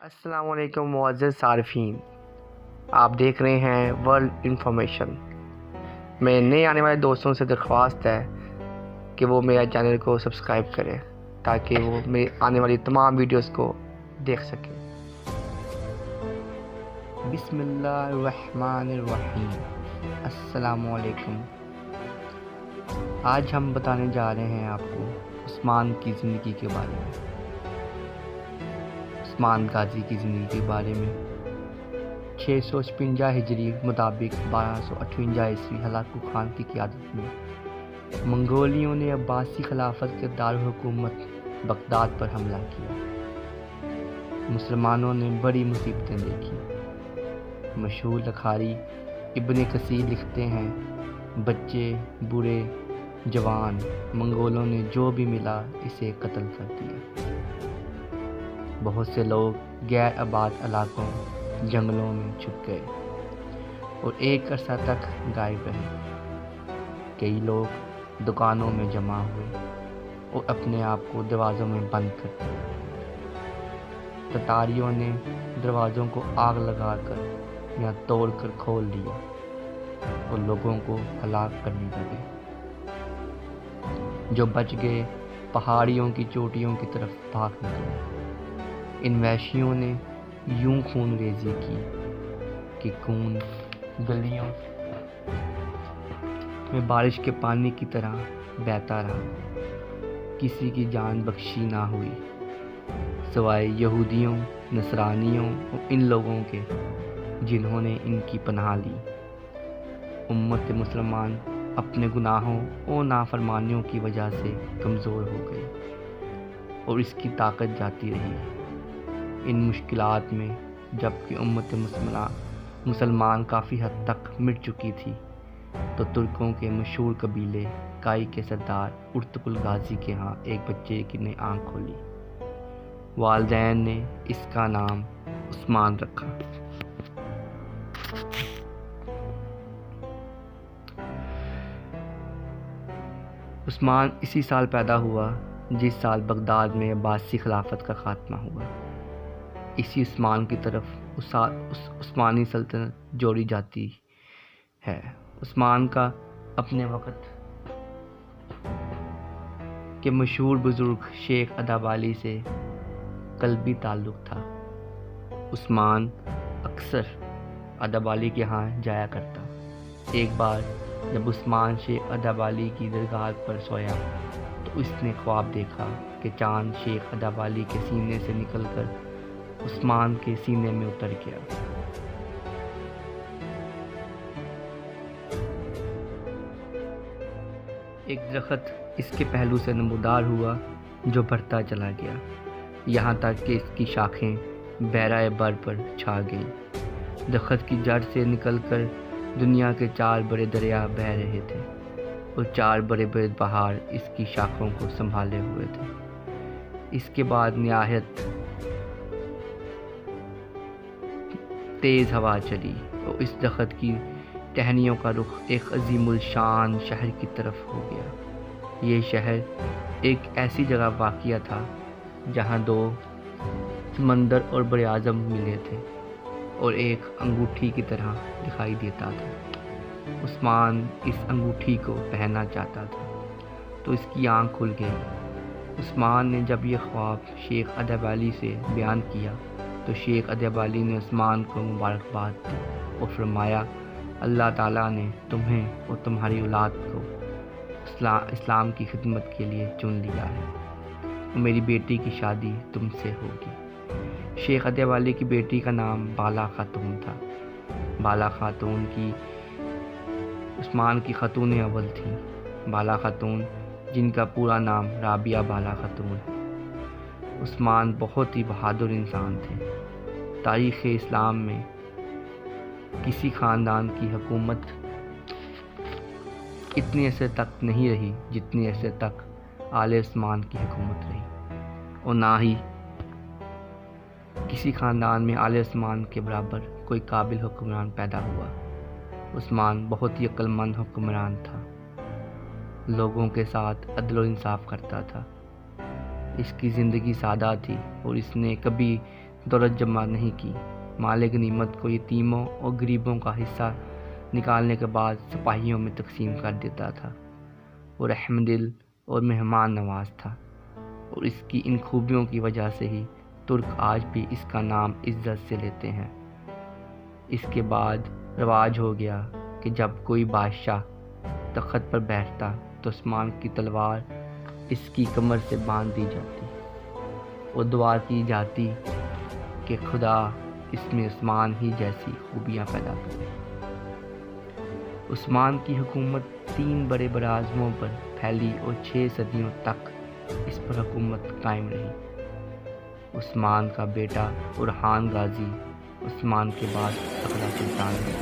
السلام علیکم معزز صارفین، آپ دیکھ رہے ہیں ورلڈ انفارمیشن۔ میرے نئے آنے والے دوستوں سے درخواست ہے کہ وہ میرا چینل کو سبسکرائب کریں تاکہ وہ میرے آنے والی تمام ویڈیوز کو دیکھ سکیں۔ بسم اللہ الرحمن الرحیم۔ السلام علیکم۔ آج ہم بتانے جا رہے ہیں آپ کو عثمان کی زندگی کے بارے میں، عثمان غازی کی زندگی کے بارے میں۔ 656 ہجری مطابق 1258 عیسوی ہلاکو خان کی قیادت میں منگولیوں نے عباسی خلافت کے دارالحکومت بغداد پر حملہ کیا۔ مسلمانوں نے بڑی مصیبتیں دیکھی۔ مشہور لکھاری ابن کثیر لکھتے ہیں، بچے، بوڑھے، جوان، منگولوں نے جو بھی ملا اسے قتل کر دیا۔ بہت سے لوگ غیر آباد علاقوں، جنگلوں میں چھپ گئے اور ایک عرصہ تک غائب رہے۔ کئی لوگ دکانوں میں جمع ہوئے اور اپنے آپ کو دروازوں میں بند کر دیا۔ تتاریوں نے دروازوں کو آگ لگا کر یا توڑ کر کھول لیا اور لوگوں کو ہلاک کرنے لگے۔ جو بچ گئے پہاڑیوں کی چوٹیوں کی طرف بھاگ نکلے۔ ان وحشیوں نے یوں خون ریزی کی کہ خون گلیوں میں بارش کے پانی کی طرح بہتا رہا۔ کسی کی جان بخشی نہ ہوئی سوائے یہودیوں، نصرانیوں اور ان لوگوں کے جنہوں نے ان کی پناہ لی۔ امت مسلمان اپنے گناہوں اور نافرمانیوں کی وجہ سے کمزور ہو گئی اور اس کی طاقت جاتی رہی۔ ان مشکلات میں جبکہ امت مسلمان کافی حد تک مٹ چکی تھی تو ترکوں کے مشہور قبیلے کائی کے سردار ارطغرل غازی کے ہاں ایک بچے کی نے آنکھ کھولی۔ والدین نے اس کا نام عثمان رکھا۔ عثمان اسی سال پیدا ہوا جس سال بغداد میں عباسی خلافت کا خاتمہ ہوا۔ اسی عثمان کی طرف عثمانی سلطنت جوڑی جاتی ہے۔ عثمان کا اپنے وقت کے مشہور بزرگ شیخ ادابالی سے قلبی تعلق تھا۔ عثمان اکثر ادابالی کے ہاں جایا کرتا۔ ایک بار جب عثمان شیخ ادابالی کی درگاہ پر سویا تو اس نے خواب دیکھا کہ چاند شیخ ادابالی کے سینے سے نکل کر عثمان کے سینے میں اتر گیا۔ ایک درخت اس کے پہلو سے نمودار ہوا جو بڑھتا چلا گیا یہاں تک کہ اس کی شاخیں بحرۂ بر پر چھا گئیں۔ درخت کی جڑ سے نکل کر دنیا کے 4 بڑے دریا بہہ رہے تھے اور 4 بڑے بڑے پہاڑ اس کی شاخوں کو سنبھالے ہوئے تھے۔ اس کے بعد نہایت تیز ہوا چلی اور اس درخت کی ٹہنیوں کا رخ ایک عظیم الشان شہر کی طرف ہو گیا۔ یہ شہر ایک ایسی جگہ واقع تھا جہاں 2 سمندر اور بر اعظم ملے تھے اور ایک انگوٹھی کی طرح دکھائی دیتا تھا۔ عثمان اس انگوٹھی کو پہننا چاہتا تھا تو اس کی آنکھ کھل گئی۔ عثمان نے جب یہ خواب شیخ ادابالی سے بیان کیا تو شیخ ادابالی نے عثمان کو مبارکباد دی اور فرمایا، اللہ تعالیٰ نے تمہیں اور تمہاری اولاد کو اسلام کی خدمت کے لیے چن لیا ہے اور میری بیٹی کی شادی تم سے ہوگی۔ شیخ ادابالی کی بیٹی کا نام بالا خاتون تھا۔ بالا خاتون کی عثمان کی خاتون اول تھی۔ بالا خاتون جن کا پورا نام رابعہ بالا خاتون ہے۔ عثمان بہت ہی بہادر انسان تھے۔ تاریخ اسلام میں کسی خاندان کی حکومت اتنی عرصے تک نہیں رہی جتنی عرصے تک آل عثمان کی حکومت رہی، اور نہ ہی کسی خاندان میں آل عثمان کے برابر کوئی قابل حکمران پیدا ہوا۔ عثمان بہت ہی عقل مند حکمران تھا، لوگوں کے ساتھ عدل و انصاف کرتا تھا۔ اس کی زندگی سادہ تھی اور اس نے کبھی دولت جمع نہیں کی۔ مال غنیمت کو یتیموں اور غریبوں کا حصہ نکالنے کے بعد سپاہیوں میں تقسیم کر دیتا تھا۔ وہ رحم دل اور مہمان نواز تھا، اور اس کی ان خوبیوں کی وجہ سے ہی ترک آج بھی اس کا نام عزت سے لیتے ہیں۔ اس کے بعد رواج ہو گیا کہ جب کوئی بادشاہ تخت پر بیٹھتا تو عثمان کی تلوار اس کی کمر سے باندھ دی جاتی اور دعا کی جاتی کہ خدا اس میں عثمان ہی جیسی خوبیاں پیدا کرے۔ عثمان کی حکومت 3 بڑے براعظموں پر پھیلی اور 6 صدیوں تک اس پر حکومت قائم رہی۔ عثمان کا بیٹا اورحان غازی عثمان کے بعد اگلا سلطان ہے۔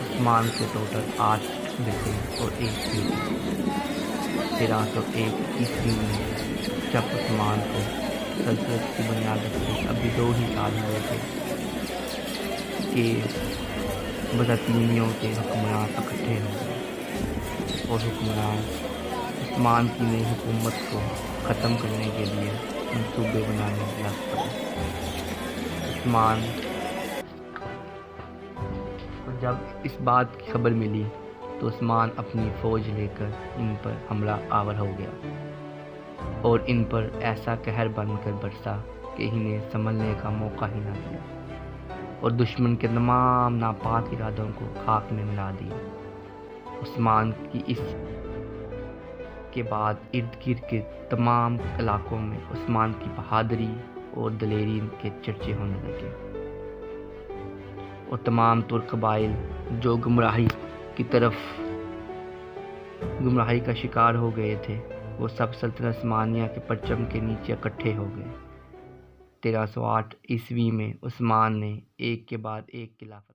عثمان کے ٹوٹل 8 بیٹے اور 1 بیٹی۔ 1301 عیسوی میں جب عثمان کو سلطنت کی بنیاد رکھے ابھی 2 ہی سال ہوئے تھے کہ بزنطینیوں کے حکمران اکٹھے ہو گئے اور حکمران عثمان کی نئی حکومت کو ختم کرنے کے لیے منصوبے بنانے لگ پڑے۔ عثمان کو جب اس بات کی خبر ملی تو عثمان اپنی فوج لے کر ان پر حملہ آور ہو گیا اور ان پر ایسا قہر بن کر برسا کہ انہیں سنبھلنے کا موقع ہی نہ دیا اور دشمن کے تمام ناپاک ارادوں کو خاک میں ملا دیا۔ عثمان کی اس کے بعد ارد گرد کے تمام علاقوں میں عثمان کی بہادری اور دلیری کے چرچے ہونے لگے، اور تمام ترک قبائل جو گمراہی کا شکار ہو گئے تھے وہ سب سلطنت عثمانیہ کے پرچم کے نیچے اکٹھے ہو گئے۔ 1308 عیسوی میں عثمان نے ایک کے بعد ایک خلافت